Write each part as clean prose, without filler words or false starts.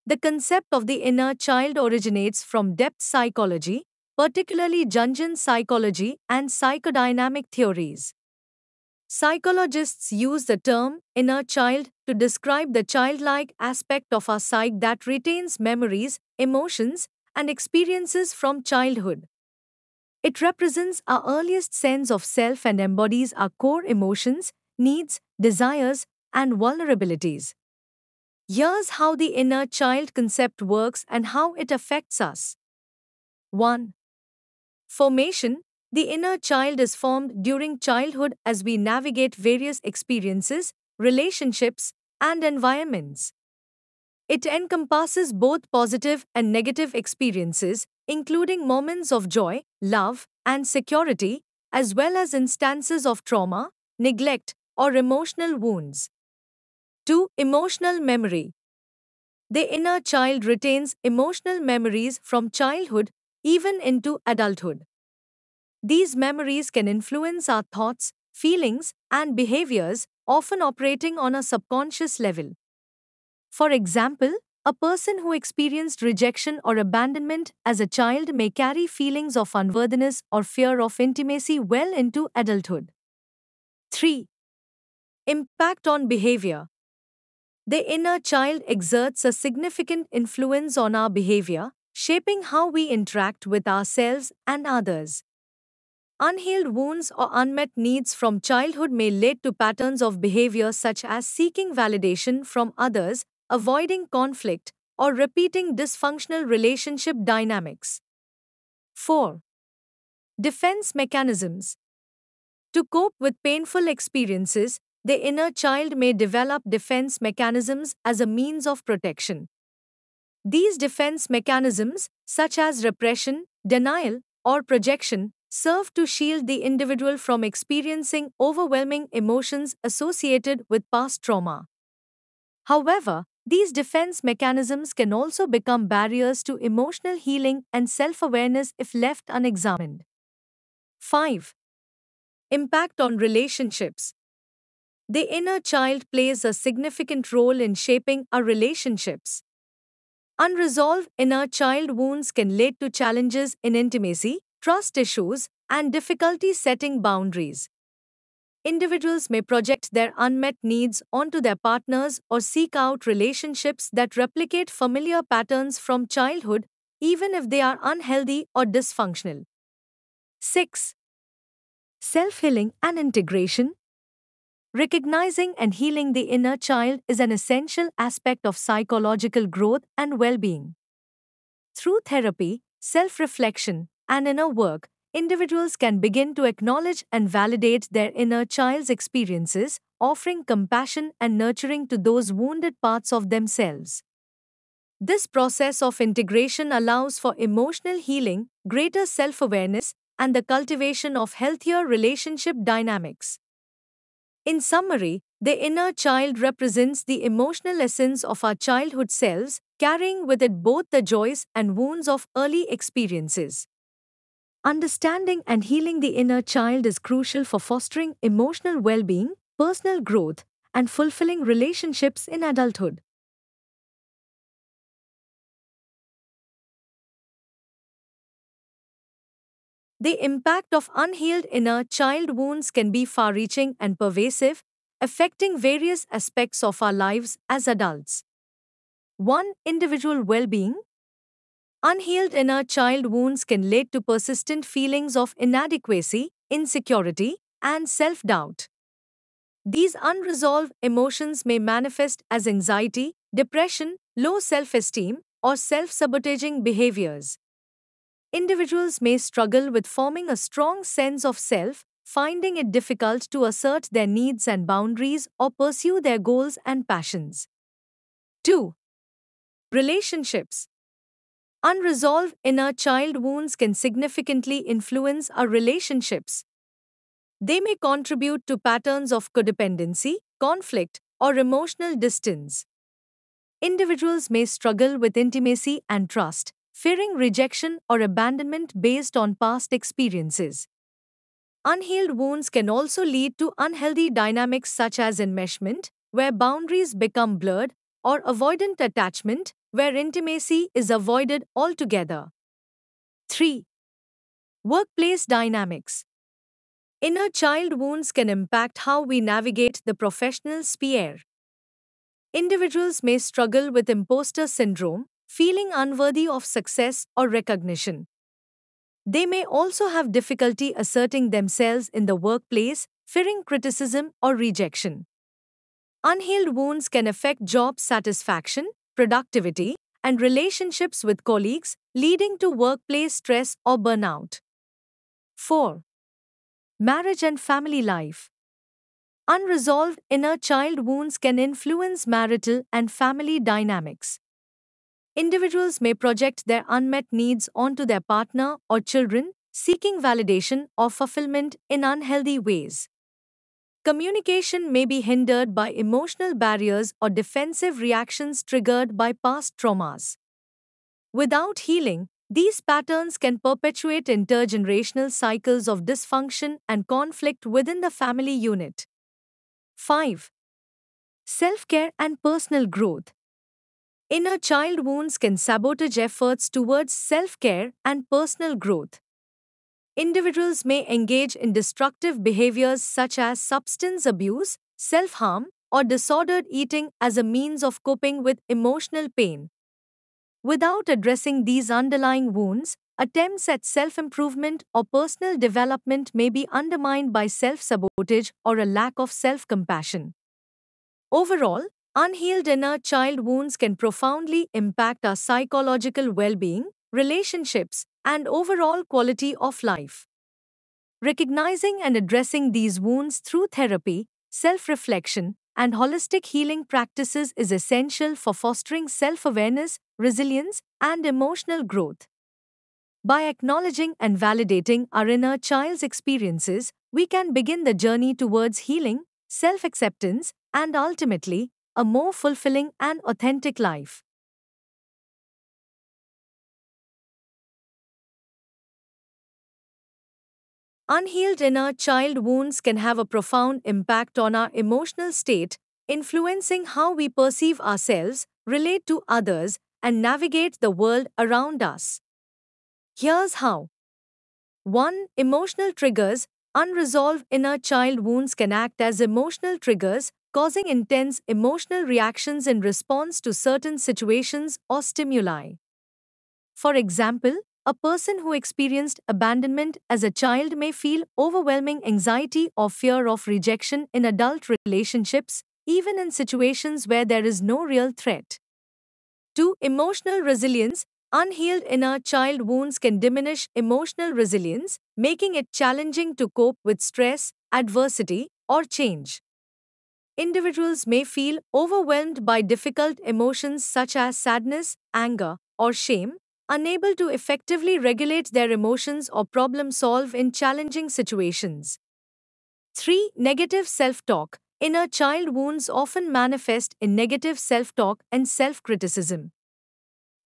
The concept of the inner child originates from depth psychology, particularly Jungian psychology and psychodynamic theories. Psychologists use the term inner child to describe the childlike aspect of our psyche that retains memories, emotions, and experiences from childhood. It represents our earliest sense of self and embodies our core emotions, needs, desires, and vulnerabilities. Here's how the inner child concept works and how it affects us. 1. Formation. The inner child is formed during childhood as we navigate various experiences, relationships, and environments. It encompasses both positive and negative experiences, including moments of joy, love, and security, as well as instances of trauma, neglect, or emotional wounds. 2. Emotional memory. The inner child retains emotional memories from childhood even into adulthood. These memories can influence our thoughts, feelings, and behaviors, often operating on a subconscious level. For example, a person who experienced rejection or abandonment as a child may carry feelings of unworthiness or fear of intimacy well into adulthood. 3. Impact on behavior. The inner child exerts a significant influence on our behavior, shaping how we interact with ourselves and others. Unhealed wounds or unmet needs from childhood may lead to patterns of behavior such as seeking validation from others, avoiding conflict, or repeating dysfunctional relationship dynamics. 4. Defense mechanisms. To cope with painful experiences, the inner child may develop defense mechanisms as a means of protection. These defense mechanisms, such as repression, denial, or projection, serve to shield the individual from experiencing overwhelming emotions associated with past trauma. However, these defense mechanisms can also become barriers to emotional healing and self awareness if left unexamined. 5. Impact on relationships. The inner child plays a significant role in shaping our relationships. Unresolved inner child wounds can lead to challenges in intimacy, trust issues, and difficulty setting boundaries. Individuals may project their unmet needs onto their partners or seek out relationships that replicate familiar patterns from childhood, even if they are unhealthy or dysfunctional. 6. Self healing and integration. Recognizing and healing the inner child is an essential aspect of psychological growth and well being. Through therapy, self reflection, and inner work, individuals can begin to acknowledge and validate their inner child's experiences, offering compassion and nurturing to those wounded parts of themselves. This process of integration allows for emotional healing, greater self awareness, and the cultivation of healthier relationship dynamics. In summary, the inner child represents the emotional essence of our childhood selves, carrying with it both the joys and wounds of early experiences. Understanding and healing the inner child is crucial for fostering emotional well being, personal growth, and fulfilling relationships in adulthood. The impact of unhealed inner child wounds can be far reaching and pervasive, affecting various aspects of our lives as adults. 1. Individual well being. Unhealed inner child wounds can lead to persistent feelings of inadequacy, insecurity, and self doubt. These unresolved emotions may manifest as anxiety, depression, low self esteem, or self sabotaging behaviors. Individuals may struggle with forming a strong sense of self, finding it difficult to assert their needs and boundaries or pursue their goals and passions. 2. Relationships. Unresolved inner child wounds can significantly influence our relationships. They may contribute to patterns of codependency, conflict, or emotional distance. Individuals may struggle with intimacy and trust, fearing rejection or abandonment based on past experiences. Unhealed wounds can also lead to unhealthy dynamics such as enmeshment, where boundaries become blurred, or avoidant attachment, where intimacy is avoided altogether. 3. Workplace dynamics. Inner child wounds can impact how we navigate the professional sphere. Individuals may struggle with imposter syndrome, feeling unworthy of success or recognition. They may also have difficulty asserting themselves in the workplace, fearing criticism or rejection. Unhealed wounds can affect job satisfaction, productivity, and relationships with colleagues, leading to workplace stress or burnout. 4. Marriage and family life. Unresolved inner child wounds can influence marital and family dynamics. Individuals may project their unmet needs onto their partner or children, seeking validation or fulfillment in unhealthy ways. Communication may be hindered by emotional barriers or defensive reactions triggered by past traumas. Without healing, these patterns can perpetuate intergenerational cycles of dysfunction and conflict within the family unit. 5. Self-care and personal growth. Inner child wounds can sabotage efforts towards self-care and personal growth. Individuals may engage in destructive behaviors such as substance abuse, self-harm, or disordered eating as a means of coping with emotional pain. Without addressing these underlying wounds, attempts at self-improvement or personal development may be undermined by self-sabotage or a lack of self-compassion. Overall, unhealed inner child wounds can profoundly impact our psychological well-being, relationships, and overall quality of life. Recognizing and addressing these wounds through therapy, self-reflection, and holistic healing practices is essential for fostering self-awareness, resilience, and emotional growth. By acknowledging and validating our inner child's experiences, we can begin the journey towards healing, self-acceptance, and ultimately, a more fulfilling and authentic life. Unhealed inner child wounds can have a profound impact on our emotional state, influencing how we perceive ourselves, relate to others, and navigate the world around us. Here's how. 1. Emotional triggers. Unresolved inner child wounds can act as emotional triggers, causing intense emotional reactions in response to certain situations or stimuli. For example, a person who experienced abandonment as a child may feel overwhelming anxiety or fear of rejection in adult relationships, even in situations where there is no real threat. 2. Emotional resilience. Unhealed inner child wounds can diminish emotional resilience, making it challenging to cope with stress, adversity, or change. Individuals may feel overwhelmed by difficult emotions such as sadness, anger, or shame, unable to effectively regulate their emotions or problem solve in challenging situations. 3. Negative self-talk. Inner child wounds often manifest in negative self-talk and self-criticism.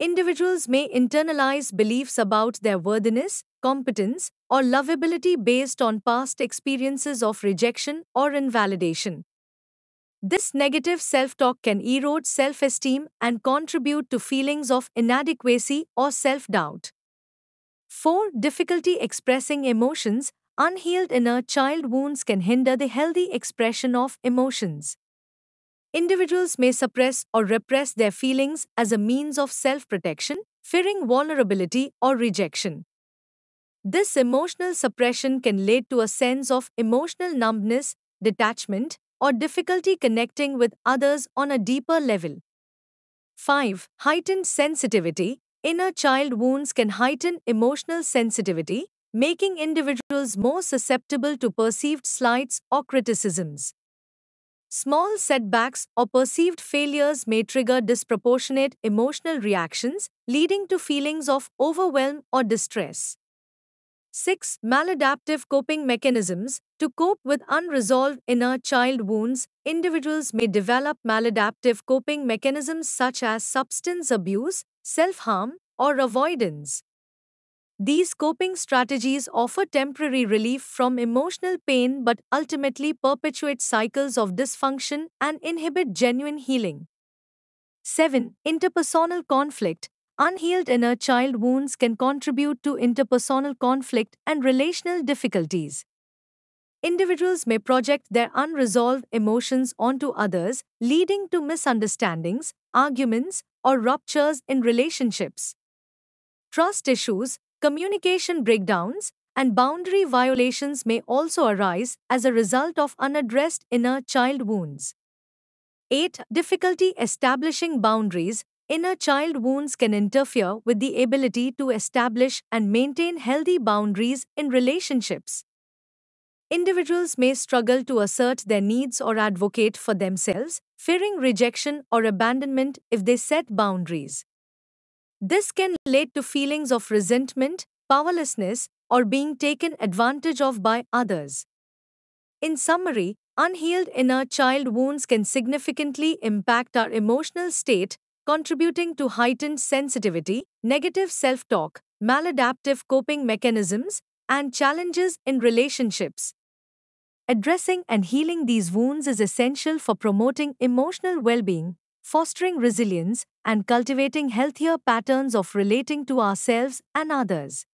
Individuals may internalize beliefs about their worthiness, competence, or lovability based on past experiences of rejection or invalidation. This negative self-talk can erode self-esteem and contribute to feelings of inadequacy or self-doubt. 4. Difficulty expressing emotions. Unhealed inner child wounds can hinder the healthy expression of emotions. Individuals may suppress or repress their feelings as a means of self-protection, fearing vulnerability or rejection. This emotional suppression can lead to a sense of emotional numbness, detachment, or difficulty connecting with others on a deeper level. 5. Heightened sensitivity. Inner child wounds can heighten emotional sensitivity, making individuals more susceptible to perceived slights or criticisms. Small setbacks or perceived failures may trigger disproportionate emotional reactions, leading to feelings of overwhelm or distress. 6. Maladaptive coping mechanisms. To cope with unresolved inner child wounds, individuals may develop maladaptive coping mechanisms such as substance abuse, self-harm, or avoidance. These coping strategies offer temporary relief from emotional pain but ultimately perpetuate cycles of dysfunction and inhibit genuine healing. 7. Interpersonal conflict. Unhealed inner child wounds can contribute to interpersonal conflict and relational difficulties. Individuals may project their unresolved emotions onto others, leading to misunderstandings, arguments, or ruptures in relationships. Trust issues, communication breakdowns, and boundary violations may also arise as a result of unaddressed inner child wounds. 8. Difficulty establishing boundaries. Inner child wounds can interfere with the ability to establish and maintain healthy boundaries in relationships. Individuals may struggle to assert their needs or advocate for themselves, fearing rejection or abandonment if they set boundaries. This can lead to feelings of resentment, powerlessness, or being taken advantage of by others. In summary, unhealed inner child wounds can significantly impact our emotional state, contributing to heightened sensitivity, negative self talk, maladaptive coping mechanisms, and challenges in relationships. Addressing and healing these wounds is essential for promoting emotional well being, fostering resilience, and cultivating healthier patterns of relating to ourselves and others.